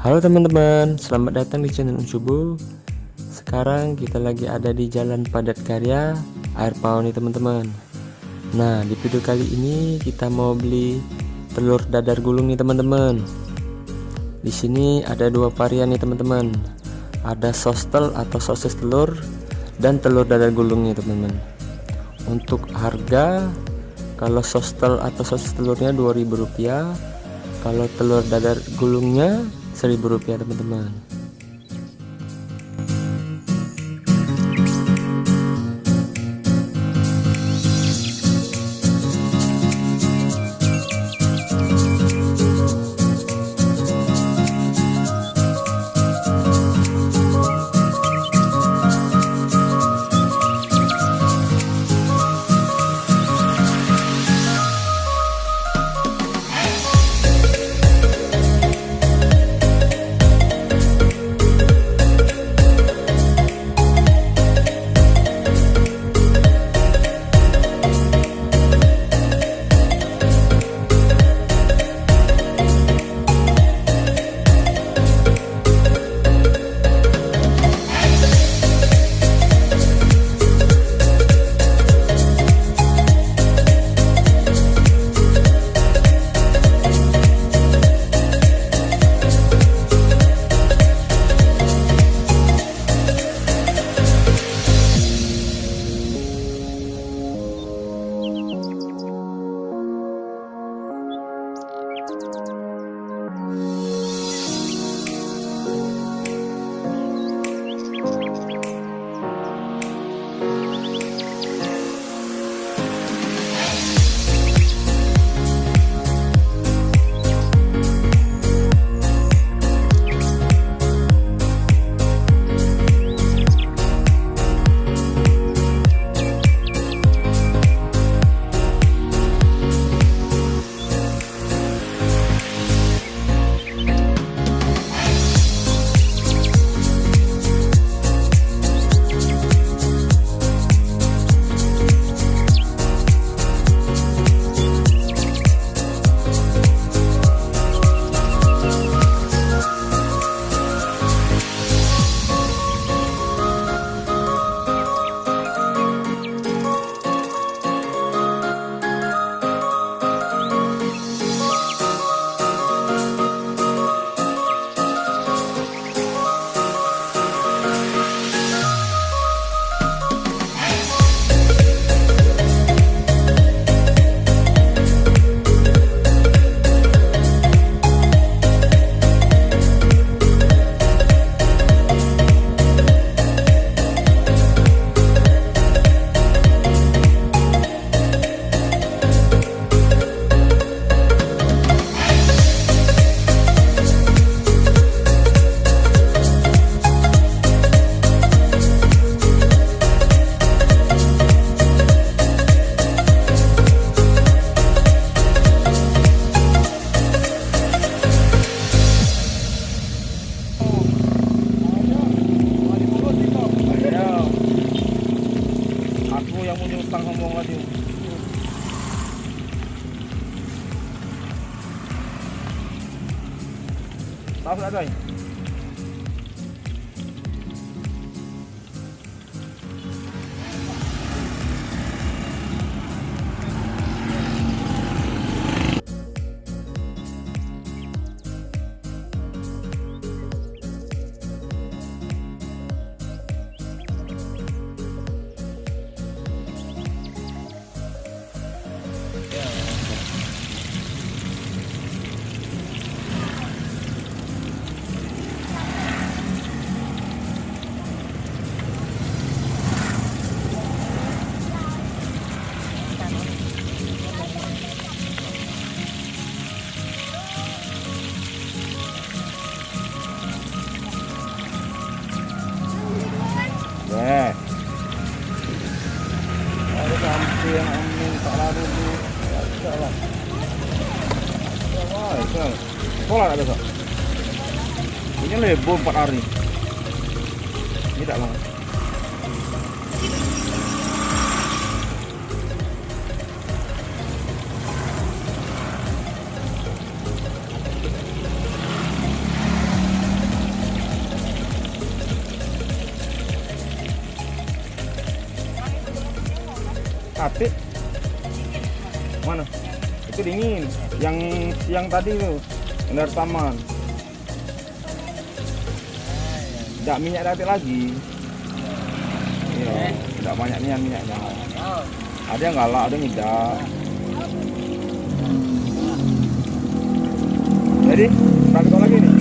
Halo teman-teman, selamat datang di channel Unsubu. Sekarang kita lagi ada di Jalan Padat Karya, Air Pau nih teman-teman. Nah, di video kali ini kita mau beli telur dadar gulung nih teman-teman. Di sini ada dua varian nih teman-teman. Ada sostel atau sosis telur dan telur dadar gulung nih teman-teman. Untuk harga, kalau sostel atau sosis telurnya Rp2.000, kalau telur dadar gulungnya Rp1.000 teman-teman. Tahu tak ada? Ya. Ada sampai yang amin tak lalu dulu. Ya lah. Ya lah, sekolah tak besok. Ini libur 4 hari. Ini tak lama. Atik. Mana? Itu dingin. Yang siang tadi tuh, yang dari taman. Tidak minyak Atik lagi. Iya, tidak banyak minyaknya. Ada yang galak, ada yang tidak. Jadi, tak ikut lagi nih.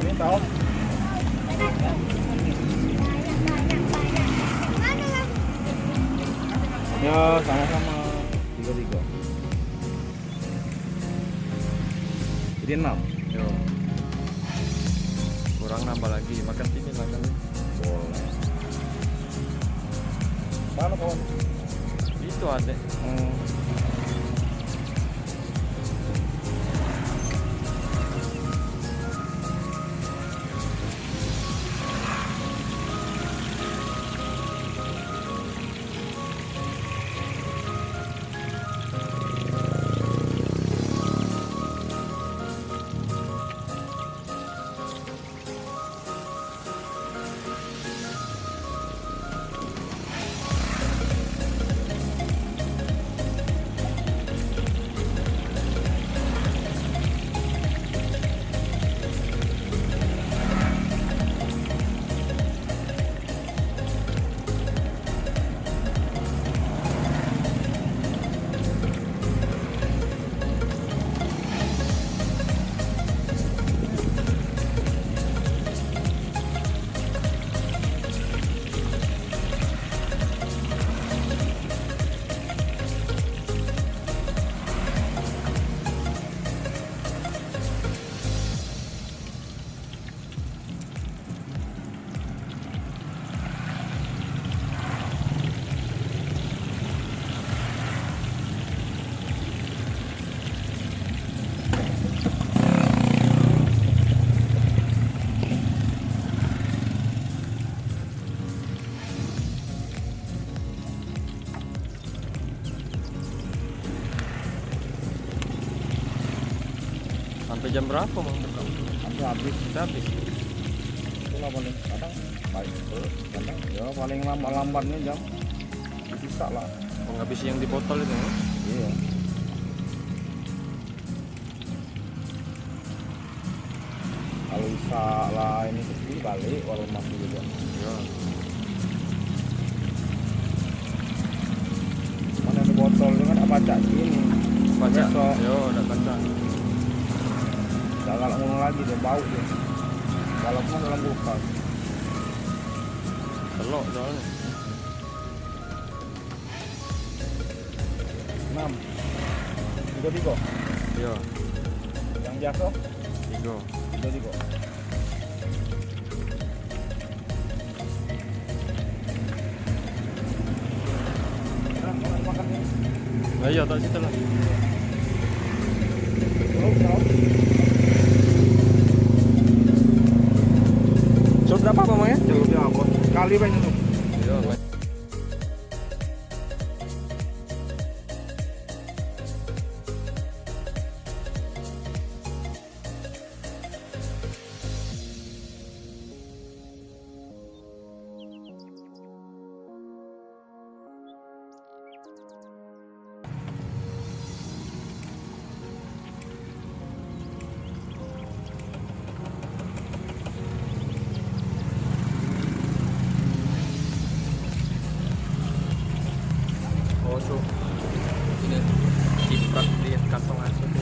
Ini tahu? Ya, sama-sama. 3. Jadi 6. Yo. Kurang nambah lagi, makan sini makan. Boleh. Mana kawan? Itu ada. Sampai jam berapa mau buka? Sampai habis. Kita habis. Itulah paling kadang baik, kadang ya paling lambatnya jam bisa lah. Menghabisi yang di botol itu ya? Iya. Kalau bisa lah ini kesini balik walau masih juga. Iya. Mana ada botol ini kan baca gini. Baca. Besok. Yo, udah baca. Jangan ngomong lagi dia bau dia. Walaupun dalam kulkas. Telok soalnya. 6. 3. Iya. Yang biasa 3. 3. Nah, mau makan ini. Nah, iya, tak situ lah. Suruh berapa Bang ya? Jauh dia apa? Kali banyak tuh. Iya, Cuk. Ini ciprat di kantong langsung.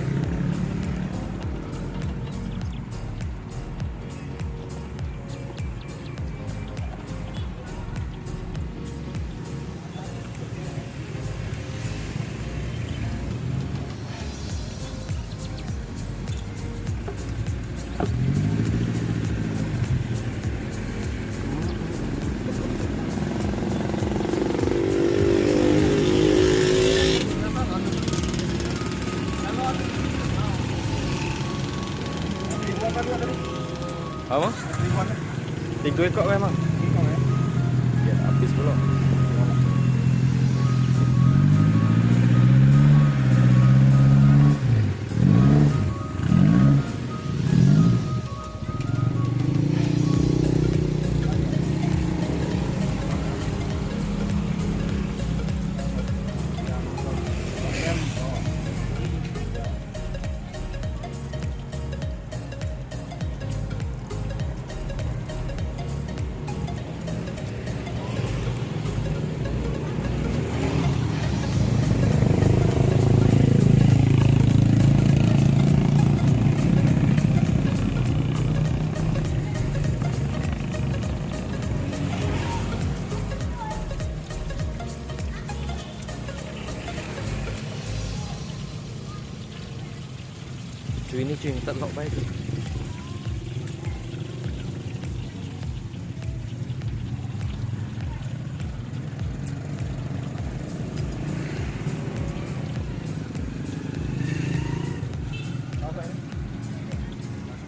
Apa? 3 ekor memang. Ya habis belum. kucing tak nak baik tu. Apa ini?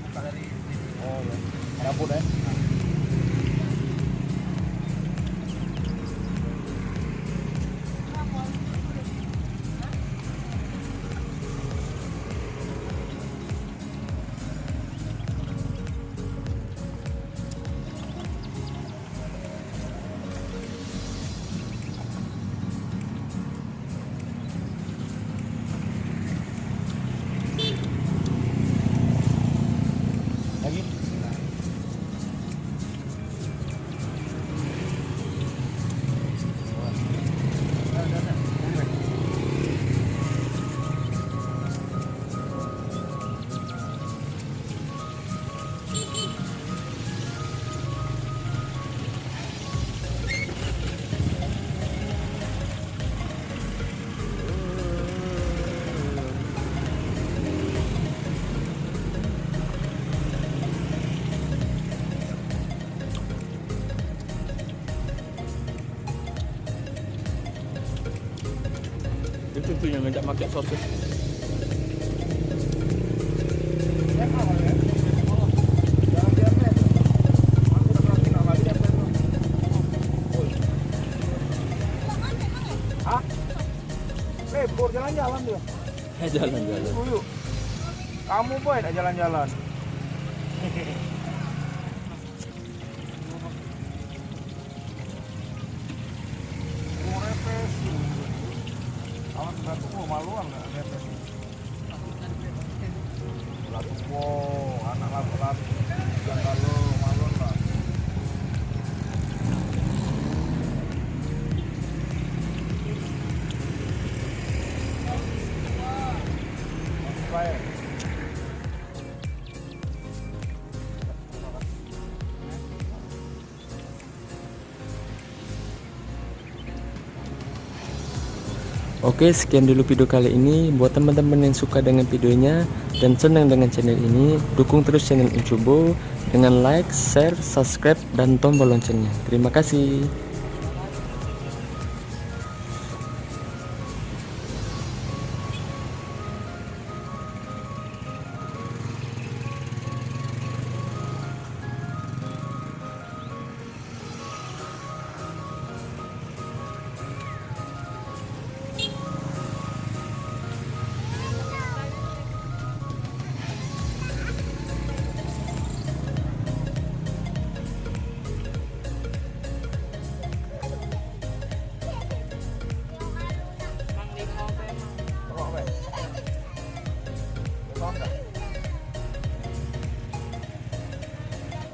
Buka dari oh ya. Rambut ya. Lagi. Itu tuh yang ngajak pakai sosis. Hah? Lebur jalan-jalan dia. Jalan-jalan. Yuk. Kamu boy nak jalan-jalan. Awan sudah tua maluan nggak lihat ini. Lalu anak lapu-lapu dan kalau maluan lah. Baik. Oke, sekian dulu video kali ini. Buat teman-teman yang suka dengan videonya dan senang dengan channel ini, dukung terus channel Uncubo dengan like, share, subscribe, dan tombol loncengnya. Terima kasih.